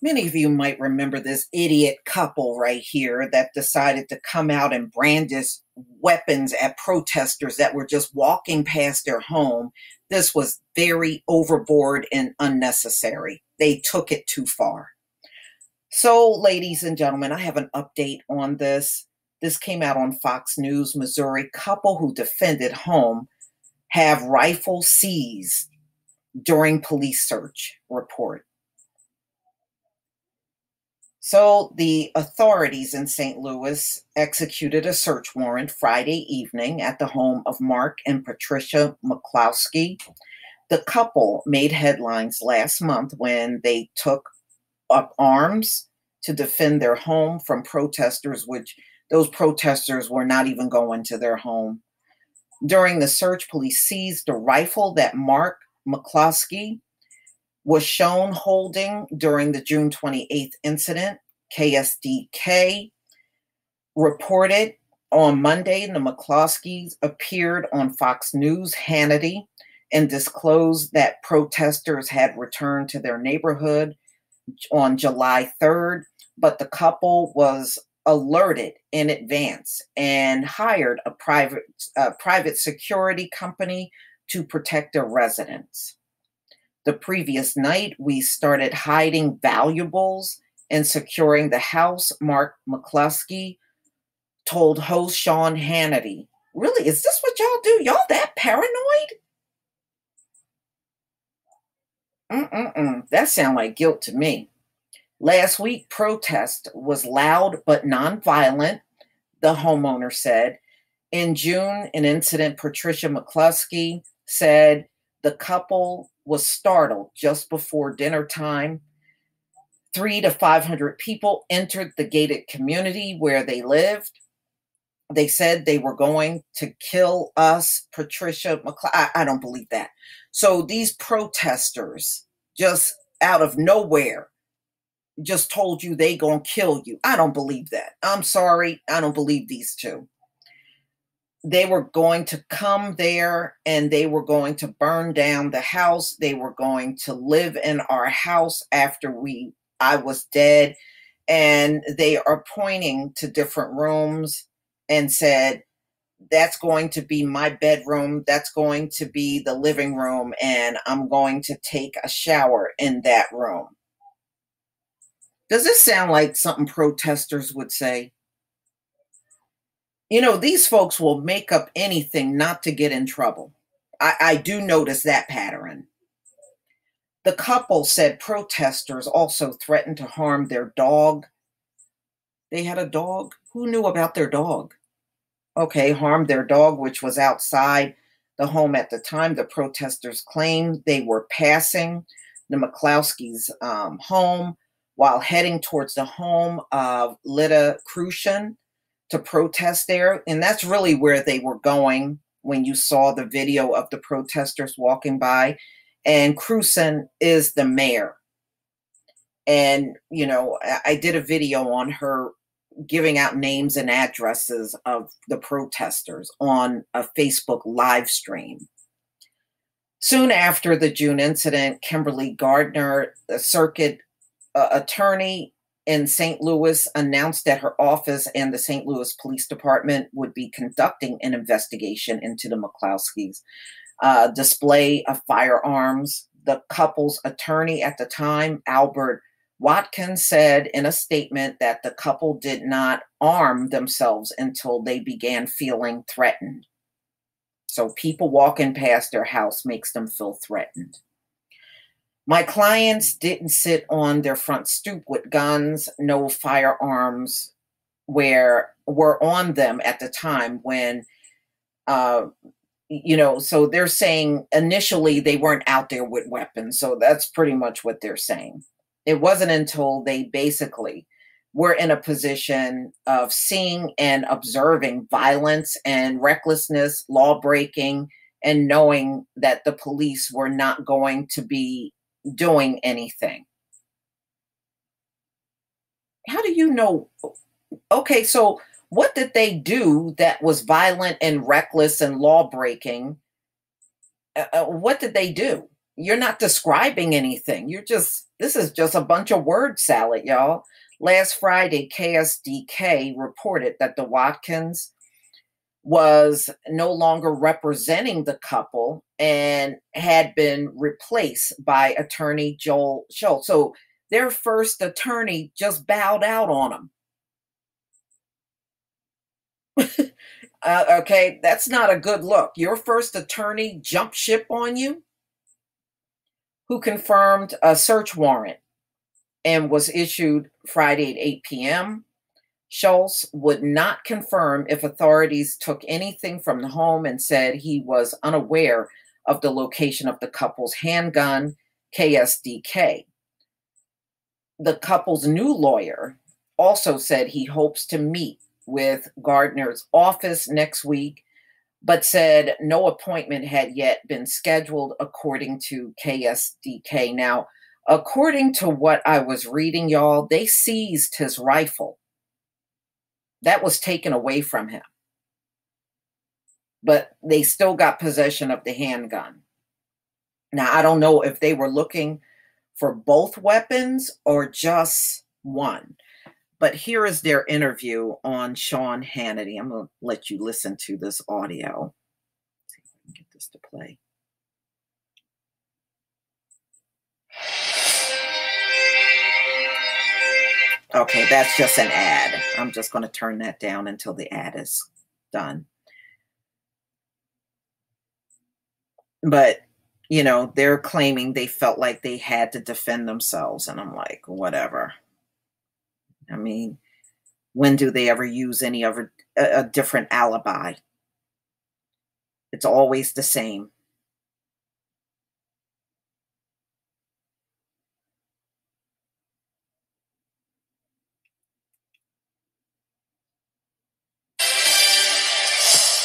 Many of you might remember this idiot couple right here that decided to come out and brandish weapons at protesters that were just walking past their home. This was very overboard and unnecessary. They took it too far. So, ladies and gentlemen, I have an update on this. This came out on Fox News. Missouri couple who defended home have rifle seized during police search report. So the authorities in St. Louis executed a search warrant Friday evening at the home of Mark and Patricia McCloskey. The couple made headlines last month when they took up arms to defend their home from protesters, which those protesters were not even going to their home. During the search, police seized the rifle that Mark McCloskey was shown holding during the June 28th incident. KSDK reported on Monday the McCloskeys appeared on Fox News Hannity and disclosed that protesters had returned to their neighborhood on July 3rd, but the couple was alerted in advance and hired a private security company to protect their residents. The previous night, we started hiding valuables and securing the house, Mark McCloskey told host Sean Hannity. Really, is this what y'all do? Y'all that paranoid? That sounds like guilt to me. Last week, protest was loud but nonviolent, the homeowner said. In June, an incident, Patricia McCloskey said the couple was startled just before dinner time. 300 to 500 people entered the gated community where they lived. They said they were going to kill us, Patricia McCloskey. I don't believe that. So these protesters just out of nowhere just told you they gonna kill you. I don't believe that. I'm sorry. I don't believe these two. They were going to come there and they were going to burn down the house. They were going to live in our house after I was dead. And they are pointing to different rooms and said, that's going to be my bedroom. That's going to be the living room. And I'm going to take a shower in that room. Does this sound like something protesters would say? You know, these folks will make up anything not to get in trouble. I do notice that pattern. The couple said protesters also threatened to harm their dog. They had a dog? Who knew about their dog? Okay, harmed their dog, which was outside the home at the time. The protesters claimed they were passing the McCloskey's home while heading towards the home of Lita Crucian to protest there. And that's really where they were going when you saw the video of the protesters walking by. And Crucian is the mayor. And, you know, I did a video on her giving out names and addresses of the protesters on a Facebook live stream. Soon after the June incident, Kimberly Gardner, the circuit attorney in St. Louis, announced that her office and the St. Louis Police Department would be conducting an investigation into the McCloskeys' display of firearms. The couple's attorney at the time, Albert Watkins, said in a statement that the couple did not arm themselves until they began feeling threatened. So people walking past their house makes them feel threatened. My clients didn't sit on their front stoop with guns. No firearms were on them at the time when, you know, so they're saying initially they weren't out there with weapons. So that's pretty much what they're saying. It wasn't until they basically were in a position of seeing and observing violence and recklessness, law breaking, and knowing that the police were not going to be doing anything. How do you know? Okay, so what did they do that was violent and reckless and law breaking? What did they do? you're not describing anything. This is just a bunch of word salad, y'all. Last Friday, KSDK reported that the Watkins was no longer representing the couple and had been replaced by attorney Joel Schultz. So their first attorney just bowed out on them. Okay, that's not a good look. Your first attorney jumped ship on you, who confirmed a search warrant and was issued Friday at 8 p.m. Schultz would not confirm if authorities took anything from the home and said he was unaware of the location of the couple's handgun, KSDK. The couple's new lawyer also said he hopes to meet with Gardner's office next week, but said no appointment had yet been scheduled, according to KSDK. Now, according to what I was reading, y'all, they seized his rifle. That was taken away from him. But they still got possession of the handgun. Now, I don't know if they were looking for both weapons or just one. But here is their interview on Sean Hannity. I'm going to let you listen to this audio. Let's see if I can get this to play. Okay, that's just an ad. I'm just going to turn that down until the ad is done. But, you know, they're claiming they felt like they had to defend themselves. And I'm like, whatever. I mean, when do they ever use any other a different alibi? It's always the same.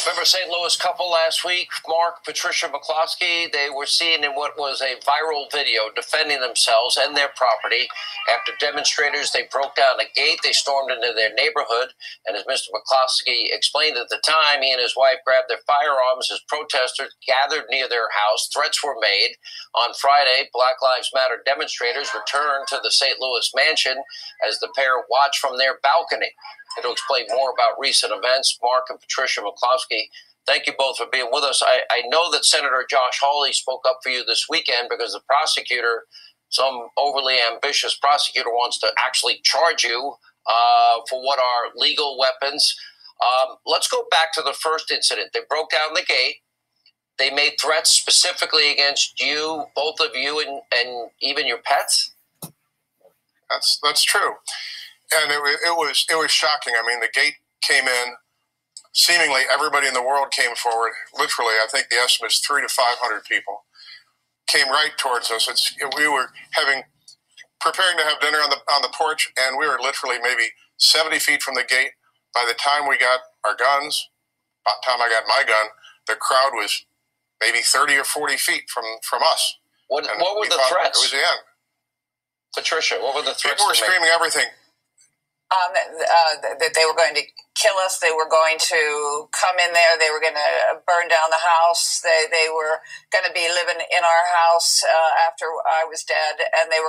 Remember St. Louis couple last week, Mark, Patricia, McCloskey? They were seen in what was a viral video defending themselves and their property. After demonstrators, they broke down a gate. They stormed into their neighborhood. And as Mr. McCloskey explained at the time, he and his wife grabbed their firearms as protesters gathered near their house. Threats were made. On Friday, Black Lives Matter demonstrators returned to the St. Louis mansion as the pair watched from their balcony. And to explain more about recent events, Mark and Patricia McCloskey, thank you both for being with us. I know that Senator Josh Hawley spoke up for you this weekend because the prosecutor, some overly ambitious prosecutor, wants to actually charge you for what are legal weapons. Let's go back to the first incident. They broke down the gate. They made threats specifically against you, both of you, and even your pets. That's true. And it was shocking. I mean, the gate came in. Seemingly everybody in the world came forward. Literally, I think the estimate is 300 to 500 people came right towards us. We were preparing to have dinner on the porch, and we were literally maybe 70 feet from the gate. By the time we got our guns, by the time I got my gun, the crowd was maybe 30 or 40 feet from us. What were the threats? It was the end. Patricia, what were the threats? People were screaming everything. That they were going to kill us. They were going to come in there. They were going to burn down the house. They were going to be living in our house after I was dead. And they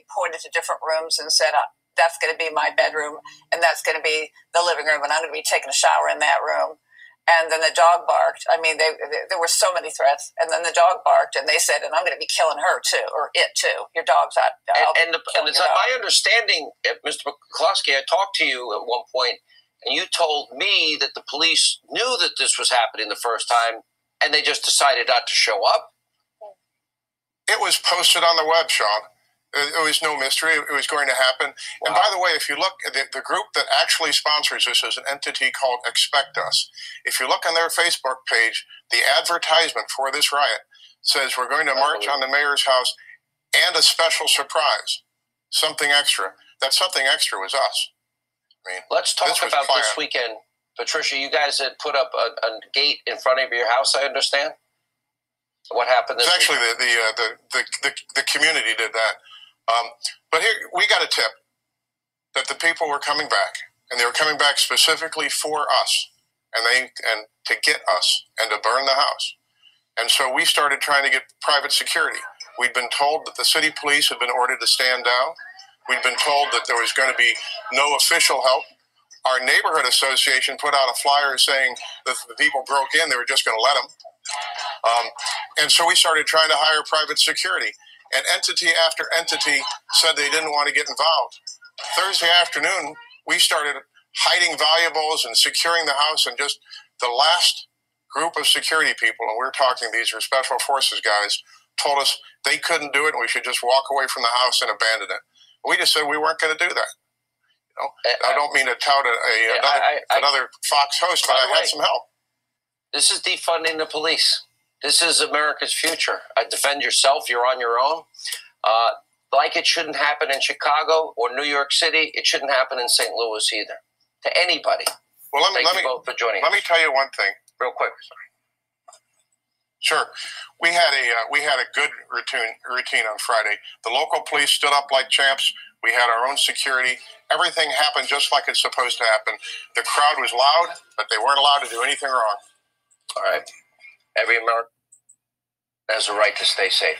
pointed to different rooms and said, that's going to be my bedroom. And that's going to be the living room. And I'm going to be taking a shower in that room. And then the dog barked. I mean, there were so many threats. And then the dog barked, and they said, and I'm going to be killing her too, or it too. Your dog's out. And it's my understanding, Mr. McCloskey, I talked to you at one point, and you told me that the police knew that this was happening the first time, and they just decided not to show up. It was posted on the web, Sean. It was no mystery. It was going to happen. Wow. And by the way, if you look at the group that actually sponsors this is an entity called Expect Us. If you look on their Facebook page, the advertisement for this riot says we're going to march on the mayor's house and a special surprise, something extra. That something extra was us. I mean, let's talk about this weekend. Patricia, you guys had put up a gate in front of your house, I understand? What happened this weekend? Actually, the community did that. But here, we got a tip that the people were coming back, and they were coming back specifically for us, and to get us and to burn the house. And so we started trying to get private security. We'd been told that the city police had been ordered to stand down. We'd been told that there was going to be no official help. Our neighborhood association put out a flyer saying that if the people broke in, they were just going to let them. And so we started trying to hire private security. And entity after entity said they didn't want to get involved. Thursday afternoon, we started hiding valuables and securing the house, and just the last group of security people, and we're talking these are special forces guys, told us they couldn't do it and we should just walk away from the house and abandon it. We just said we weren't going to do that. You know, I don't mean to tout another Fox host, but I had some help. This is defunding the police. This is America's future. Defend yourself. You're on your own. Like it shouldn't happen in Chicago or New York City. It shouldn't happen in St. Louis either. To anybody. Well, let me both for joining let us. me tell you one thing, real quick. Sure. We had a good routine on Friday. The local police stood up like champs. We had our own security. Everything happened just like it's supposed to happen. The crowd was loud, but they weren't allowed to do anything wrong. All right. Every American has a right to stay safe.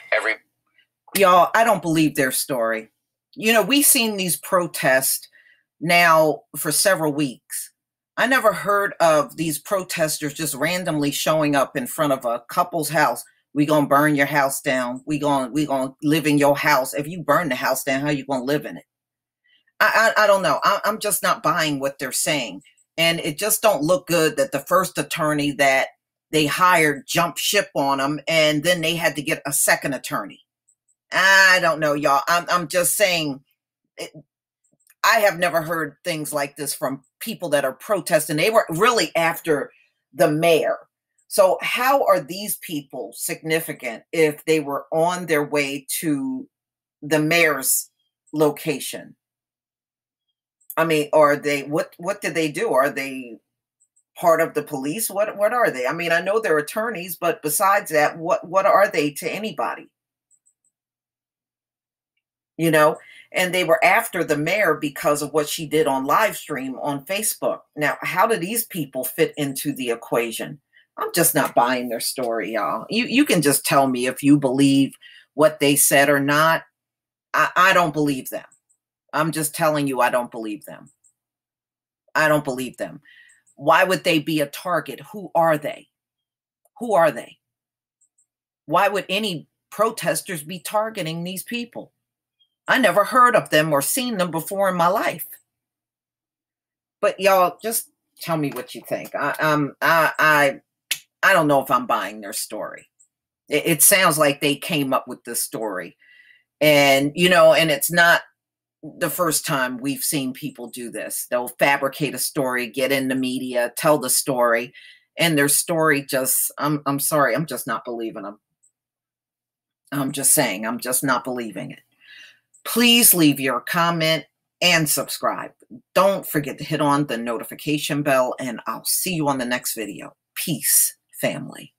Y'all, I don't believe their story. You know, we've seen these protests now for several weeks. I never heard of these protesters just randomly showing up in front of a couple's house. We gonna burn your house down. We gonna live in your house. If you burn the house down, how you gonna live in it? I don't know. I'm just not buying what they're saying. And it just don't look good that the first attorney that they hired jumped ship on them, and then they had to get a second attorney. I don't know, y'all. I'm just saying, I have never heard things like this from people that are protesting. They were really after the mayor. So how are these people significant if they were on their way to the mayor's location? I mean, are they, what did they do? Are they part of the police? What are they? I mean, I know they're attorneys, but besides that, what are they to anybody? You know, and they were after the mayor because of what she did on live stream on Facebook. Now, how do these people fit into the equation? I'm just not buying their story, y'all. You can just tell me if you believe what they said or not. I don't believe them. I'm just telling you, I don't believe them. I don't believe them. Why would they be a target? Who are they? Who are they? Why would any protesters be targeting these people? I never heard of them or seen them before in my life. But y'all, just tell me what you think. I don't know if I'm buying their story. It sounds like they came up with this story. And, you know, and it's not the first time we've seen people do this. They'll fabricate a story, get in the media, tell the story, and their story just, I'm sorry, I'm just not believing them. I'm just saying, I'm just not believing it. Please leave your comment and subscribe. Don't forget to hit on the notification bell, and I'll see you on the next video. Peace, family.